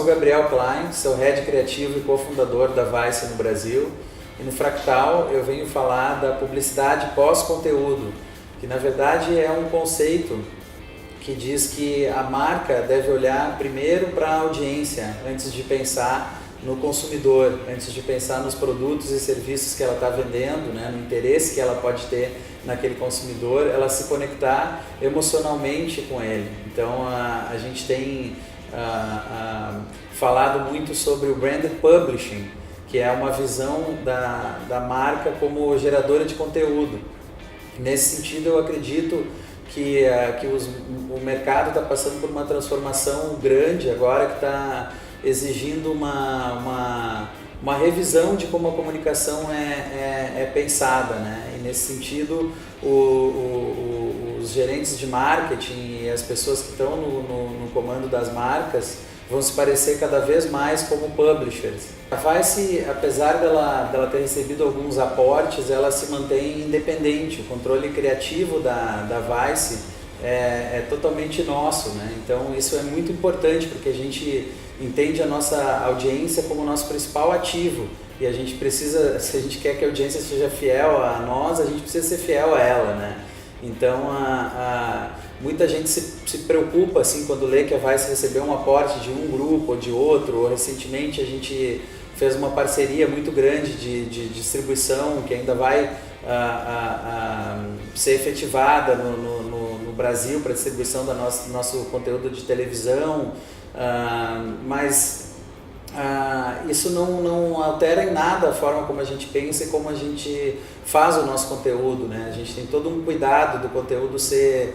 Gabriel Klein, sou Head Criativo e cofundador da Vice no Brasil. E no Fractal eu venho falar da publicidade pós-conteúdo, que na verdade é um conceito que diz que a marca deve olhar primeiro para a audiência, antes de pensar no consumidor, antes de pensar nos produtos e serviços que ela está vendendo, né, no interesse que ela pode ter naquele consumidor, ela se conectar emocionalmente com ele. Então a gente tem falado muito sobre o Branded Publishing, que é uma visão da marca como geradora de conteúdo. Nesse sentido, eu acredito que o mercado está passando por uma transformação grande agora, que está exigindo uma revisão de como a comunicação é pensada, né? E nesse sentido, os gerentes de marketing e as pessoas que estão no comando das marcas vão se parecer cada vez mais como publishers. A Vice, apesar dela ter recebido alguns aportes, ela se mantém independente. O controle criativo da Vice é totalmente nosso, né? Então isso é muito importante, porque a gente entende a nossa audiência como nosso principal ativo, e a gente precisa, se a gente quer que a audiência seja fiel a nós, a gente precisa ser fiel a ela, né? Então muita gente se preocupa assim quando lê que a Vice recebeu um aporte de um grupo ou de outro, ou recentemente a gente fez uma parceria muito grande de distribuição que ainda vai ser efetivada no Brasil para distribuição do nosso conteúdo de televisão, mas isso não altera em nada a forma como a gente pensa e como a gente faz o nosso conteúdo, né? A gente tem todo um cuidado do conteúdo ser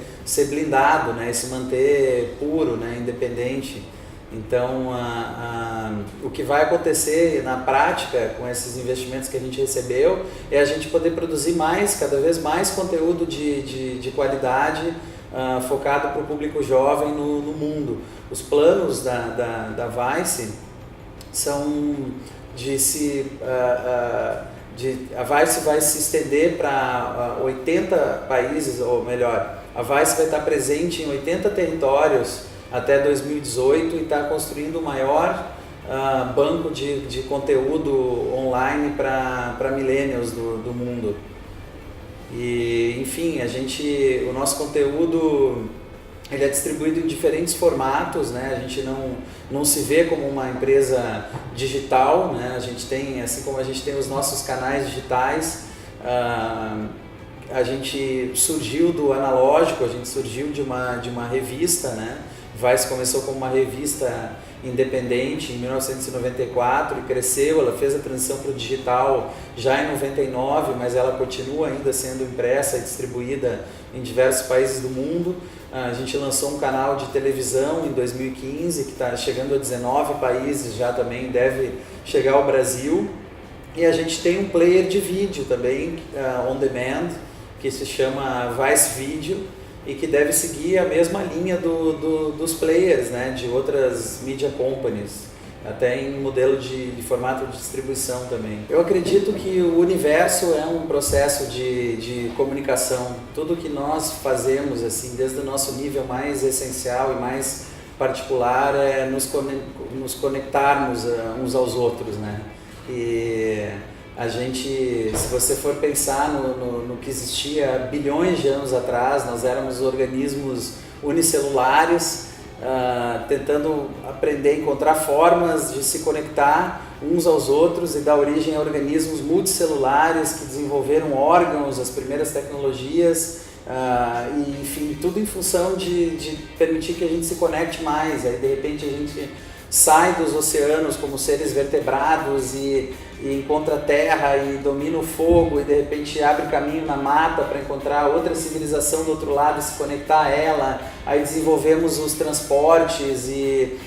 blindado, né? E se manter puro, né? Independente. Então, o que vai acontecer na prática com esses investimentos que a gente recebeu é a gente poder produzir cada vez mais conteúdo de qualidade, focado para o público jovem no mundo. Os planos da Vice são a Vice vai se estender para 80 países, ou melhor, a Vice vai estar presente em 80 territórios até 2018 e está construindo o maior banco de conteúdo online para millennials do mundo. E, enfim, o nosso conteúdo ele é distribuído em diferentes formatos, né? A gente não se vê como uma empresa digital, né? A gente tem, assim como a gente tem os nossos canais digitais, a gente surgiu do analógico, a gente surgiu de uma revista, né? Vice começou como uma revista independente em 1994 e cresceu, ela fez a transição para o digital já em 99, mas ela continua ainda sendo impressa e distribuída em diversos países do mundo. A gente lançou um canal de televisão em 2015 que está chegando a 19 países, já também deve chegar ao Brasil. E a gente tem um player de vídeo também, on demand, que se chama Vice Video, e que deve seguir a mesma linha dos players, né, de outras media companies, até em modelo de formato de distribuição também. Eu acredito que o universo é um processo de comunicação. Tudo que nós fazemos, assim, desde o nosso nível mais essencial e mais particular, é nos conectarmos uns aos outros, né? E a gente, se você for pensar no que existia bilhões de anos atrás, nós éramos organismos unicelulares, tentando aprender a encontrar formas de se conectar uns aos outros e dar origem a organismos multicelulares que desenvolveram órgãos, as primeiras tecnologias, e enfim, tudo em função de permitir que a gente se conecte mais. Aí de repente a gente sai dos oceanos como seres vertebrados e encontra a terra e domina o fogo e de repente abre caminho na mata para encontrar outra civilização do outro lado e se conectar a ela. Aí desenvolvemos os transportes e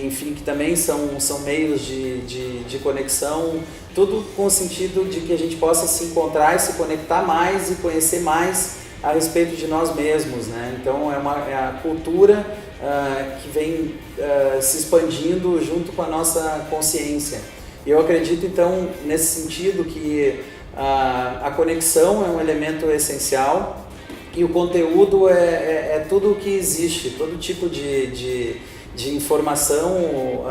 enfim, que também são meios de conexão, tudo com o sentido de que a gente possa se encontrar e se conectar mais e conhecer mais a respeito de nós mesmos, né? Então é a cultura que vem se expandindo junto com a nossa consciência. E eu acredito então nesse sentido que a conexão é um elemento essencial e o conteúdo é tudo o que existe, todo tipo de de informação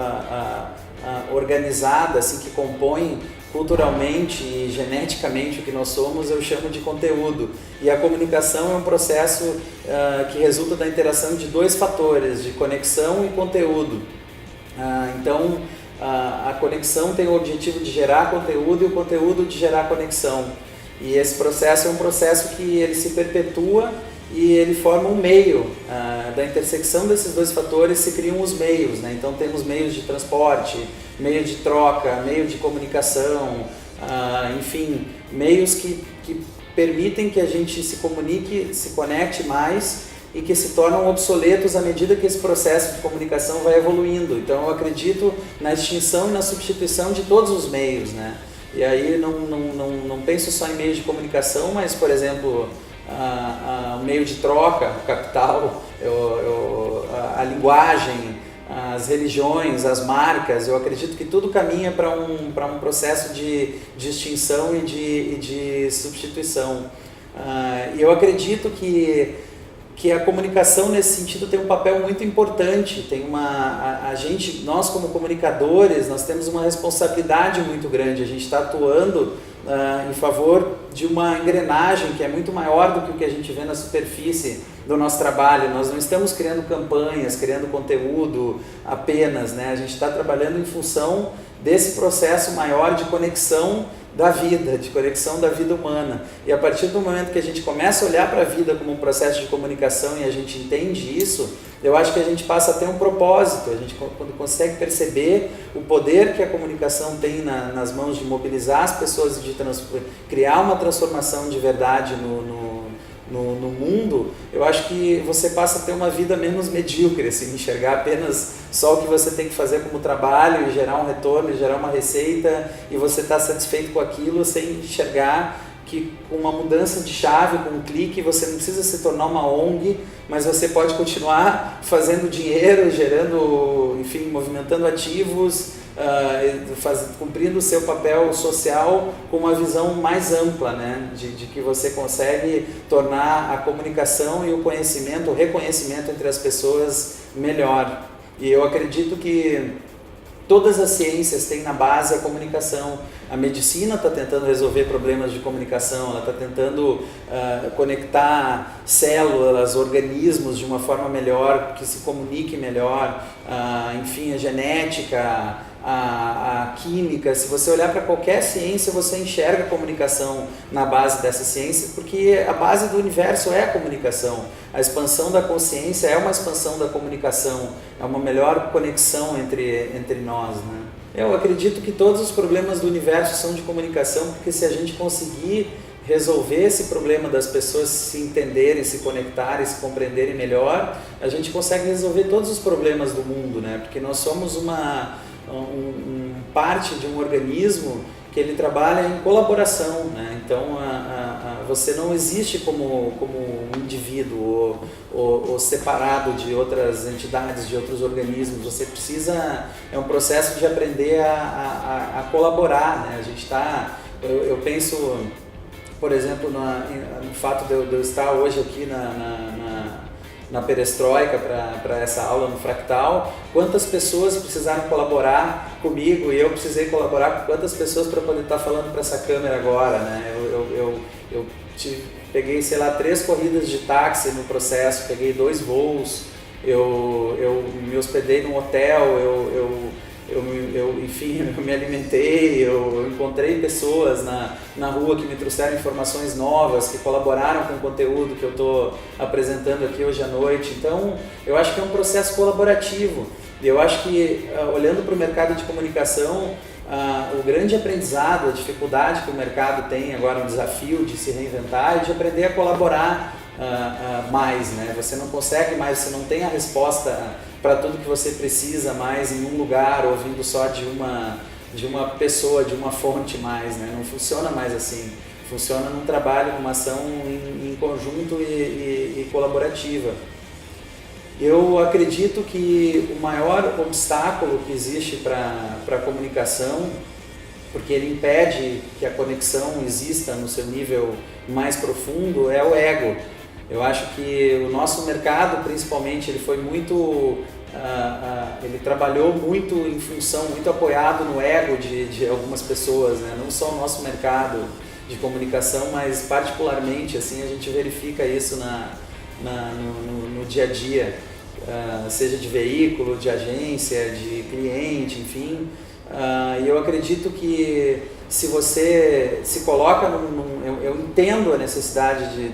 organizada, assim, que compõe culturalmente e geneticamente o que nós somos, eu chamo de conteúdo. E a comunicação é um processo que resulta da interação de dois fatores, de conexão e conteúdo. Então, a conexão tem o objetivo de gerar conteúdo e o conteúdo de gerar conexão. E esse processo é um processo que ele se perpetua e ele forma um meio. Da intersecção desses dois fatores se criam os meios, né? Então temos meios de transporte, meio de troca, meio de comunicação, enfim, meios que permitem que a gente se comunique, se conecte mais e que se tornam obsoletos à medida que esse processo de comunicação vai evoluindo. Então eu acredito na extinção e na substituição de todos os meios, né? E aí não penso só em meios de comunicação, mas, por exemplo, o meio de troca, o capital, a linguagem, as religiões, as marcas. Eu acredito que tudo caminha para um processo de extinção e de substituição. E eu acredito que a comunicação nesse sentido tem um papel muito importante. Nós como comunicadores, nós temos uma responsabilidade muito grande. A gente está atuando em favor de uma engrenagem que é muito maior do que o que a gente vê na superfície do nosso trabalho. Nós não estamos criando campanhas, criando conteúdo apenas, né? A gente está trabalhando em função desse processo maior de conexão da vida, de conexão da vida humana. E a partir do momento que a gente começa a olhar para a vida como um processo de comunicação e a gente entende isso, eu acho que a gente passa a ter um propósito. A gente, quando consegue perceber o poder que a comunicação tem nas mãos de mobilizar as pessoas e de criar uma transformação de verdade no mundo, eu acho que você passa a ter uma vida menos medíocre, assim, enxergar apenas só o que você tem que fazer como trabalho e gerar um retorno, e gerar uma receita, e você está satisfeito com aquilo sem enxergar que com uma mudança de chave, com um clique, você não precisa se tornar uma ONG, mas você pode continuar fazendo dinheiro, gerando, enfim, movimentando ativos, cumprindo o seu papel social com uma visão mais ampla, né? De que você consegue tornar a comunicação e o conhecimento, o reconhecimento entre as pessoas melhor. E eu acredito que todas as ciências têm na base a comunicação. A medicina está tentando resolver problemas de comunicação, ela está tentando conectar células, organismos de uma forma melhor, que se comunique melhor, enfim, a genética, a química. Se você olhar para qualquer ciência, você enxerga a comunicação na base dessa ciência, porque a base do universo é a comunicação. A expansão da consciência é uma expansão da comunicação, é uma melhor conexão entre nós, né? Eu acredito que todos os problemas do universo são de comunicação, porque se a gente conseguir resolver esse problema das pessoas se entenderem, se conectarem, se compreenderem melhor, a gente consegue resolver todos os problemas do mundo, né? Porque nós somos parte de um organismo que ele trabalha em colaboração, né? Então você não existe como um indivíduo ou separado de outras entidades, de outros organismos. Você precisa, é um processo de aprender a colaborar, né? A gente eu penso, por exemplo, no fato de eu estar hoje aqui na perestroika para essa aula no Fractal, quantas pessoas precisaram colaborar comigo e eu precisei colaborar com quantas pessoas para poder estar falando para essa câmera agora, né? Eu peguei, sei lá, 3 corridas de táxi no processo, peguei 2 voos, eu me hospedei num hotel, enfim, eu me alimentei, eu encontrei pessoas na rua que me trouxeram informações novas, que colaboraram com o conteúdo que eu estou apresentando aqui hoje à noite. Então, eu acho que é um processo colaborativo. Eu acho que, olhando para o mercado de comunicação, o grande aprendizado, a dificuldade que o mercado tem agora, um desafio de se reinventar, é de aprender a colaborar mais, né? Você não consegue mais, você não tem a resposta para tudo que você precisa mais em um lugar, ouvindo só de uma pessoa, de uma fonte mais, né? Não funciona mais assim. Funciona num trabalho, numa ação em conjunto e colaborativa. Eu acredito que o maior obstáculo que existe para a comunicação, porque ele impede que a conexão exista no seu nível mais profundo, é o ego. Eu acho que o nosso mercado, principalmente, ele foi muito ele trabalhou muito em função, muito apoiado no ego de algumas pessoas, né? Não só o nosso mercado de comunicação, mas particularmente assim a gente verifica isso no dia a dia, seja de veículo, de agência, de cliente, enfim. E eu acredito que se você se coloca eu entendo a necessidade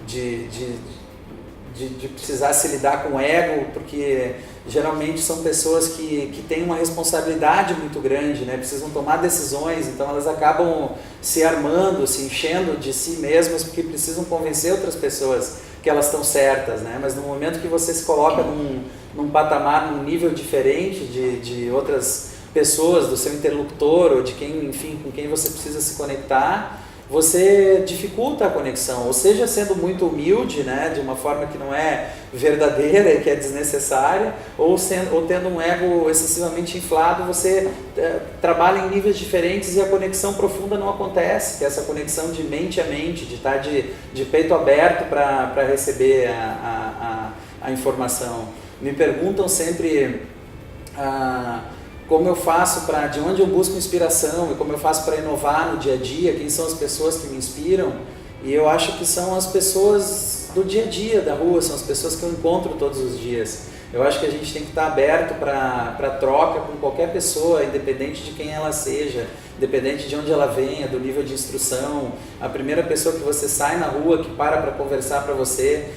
de precisar se lidar com o ego, porque geralmente são pessoas que têm uma responsabilidade muito grande, né? Precisam tomar decisões, então elas acabam se armando, se enchendo de si mesmas, porque precisam convencer outras pessoas que elas estão certas, né? Mas no momento que você se coloca num patamar, num nível diferente de outras pessoas, do seu interlocutor ou de quem, enfim, com quem você precisa se conectar, você dificulta a conexão, ou seja, sendo muito humilde, né, de uma forma que não é verdadeira e que é desnecessária, ou tendo um ego excessivamente inflado, você trabalha em níveis diferentes e a conexão profunda não acontece, que é essa conexão de mente a mente, de estar de peito aberto para receber a informação. Me perguntam sempre como eu faço de onde eu busco inspiração e como eu faço para inovar no dia a dia, quem são as pessoas que me inspiram, e eu acho que são as pessoas do dia a dia, da rua, são as pessoas que eu encontro todos os dias. Eu acho que a gente tem que estar aberto para troca com qualquer pessoa, independente de quem ela seja, independente de onde ela venha, do nível de instrução. A primeira pessoa que você sai na rua, que para conversar com você,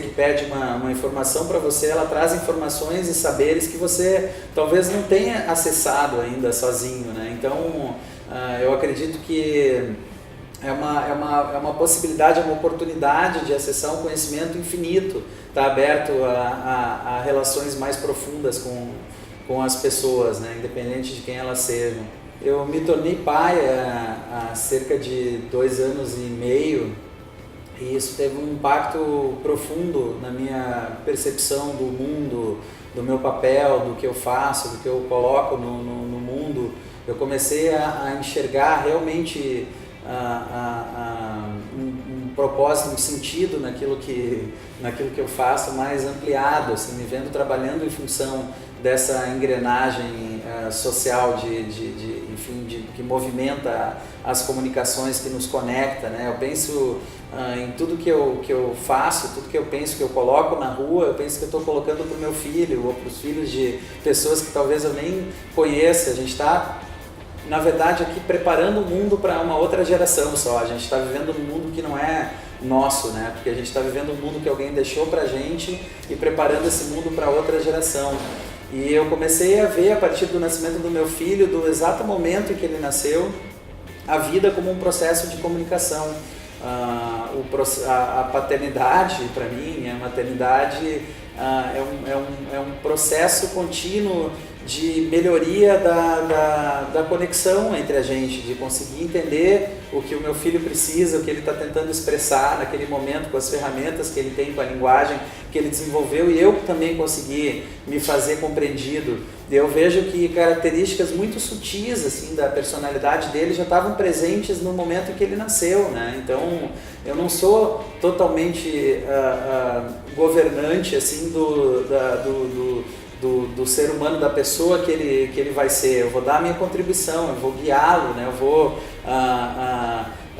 que pede uma informação para você, ela traz informações e saberes que você talvez não tenha acessado ainda sozinho, né? Então, eu acredito que é uma possibilidade, é uma oportunidade de acessar um conhecimento infinito, estar aberto a relações mais profundas com as pessoas, né? Independente de quem elas sejam. Eu me tornei pai há cerca de 2 anos e meio, e isso teve um impacto profundo na minha percepção do mundo, do meu papel, do que eu faço, do que eu coloco no mundo. Eu comecei a enxergar realmente um propósito, um sentido naquilo que eu faço mais ampliado, assim, me vendo trabalhando em função dessa engrenagem social que movimenta as comunicações, que nos conecta, né? Eu penso em tudo que eu faço, tudo que eu penso que eu coloco na rua, eu penso que eu estou colocando para o meu filho ou para os filhos de pessoas que talvez eu nem conheça. A gente está, na verdade, aqui preparando o mundo para uma outra geração só. A gente está vivendo num mundo que não é nosso, né? Porque a gente está vivendo um mundo que alguém deixou para a gente e preparando esse mundo para outra geração. E eu comecei a ver, a partir do nascimento do meu filho, do exato momento em que ele nasceu, a vida como um processo de comunicação. A paternidade, para mim, a maternidade é um processo contínuo de melhoria da conexão entre a gente, de conseguir entender o que o meu filho precisa, o que ele está tentando expressar naquele momento, com as ferramentas que ele tem, com a linguagem que ele desenvolveu, e eu também consegui me fazer compreendido. Eu vejo que características muito sutis assim, da personalidade dele já estavam presentes no momento em que ele nasceu, né? Então, eu não sou totalmente governante assim, do ser humano, da pessoa que ele vai ser. Eu vou dar a minha contribuição, eu vou guiá-lo, né? Eu vou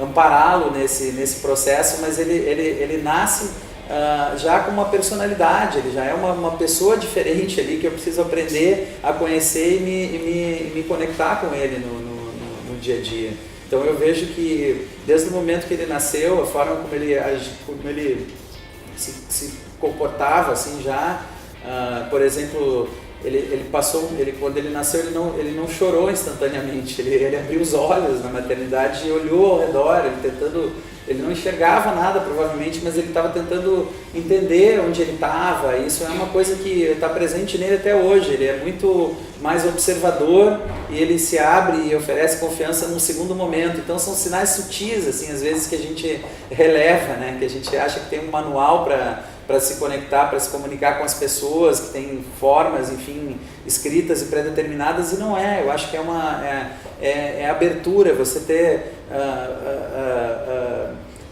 ampará-lo nesse processo, mas ele nasce já com uma personalidade, ele já é uma pessoa diferente ali que eu preciso aprender a conhecer e me conectar com ele no dia a dia. Então eu vejo que desde o momento que ele nasceu, a forma como ele se comportava assim já, por exemplo, quando ele nasceu, ele não chorou instantaneamente, ele abriu os olhos na maternidade e olhou ao redor, ele não enxergava nada provavelmente, mas ele estava tentando entender onde ele estava. Isso é uma coisa que está presente nele até hoje. Ele é muito mais observador e ele se abre e oferece confiança num segundo momento. Então são sinais sutis, assim, às vezes, que a gente releva, né? Que a gente acha que tem um manual para se conectar, para se comunicar com as pessoas, que tem formas, enfim, escritas e pré-determinadas, e não é. Eu acho que é abertura, você ter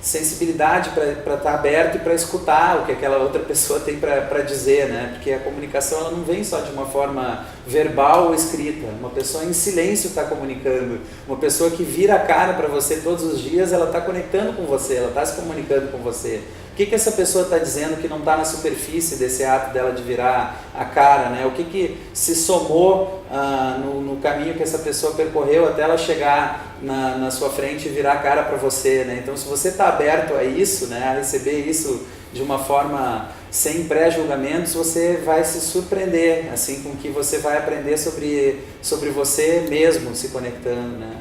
sensibilidade para estar aberto e para escutar o que aquela outra pessoa tem para dizer, né? Porque a comunicação ela não vem só de uma forma verbal ou escrita. Uma pessoa em silêncio está comunicando. Uma pessoa que vira a cara para você todos os dias, ela está conectando com você, ela está se comunicando com você. O que essa pessoa está dizendo que não está na superfície desse ato dela de virar a cara, né? O que se somou no caminho que essa pessoa percorreu até ela chegar na sua frente e virar a cara para você, né? Então, se você está aberto a isso, né, a receber isso de uma forma sem pré-julgamentos, você vai se surpreender, assim, com que você vai aprender sobre você mesmo se conectando, né?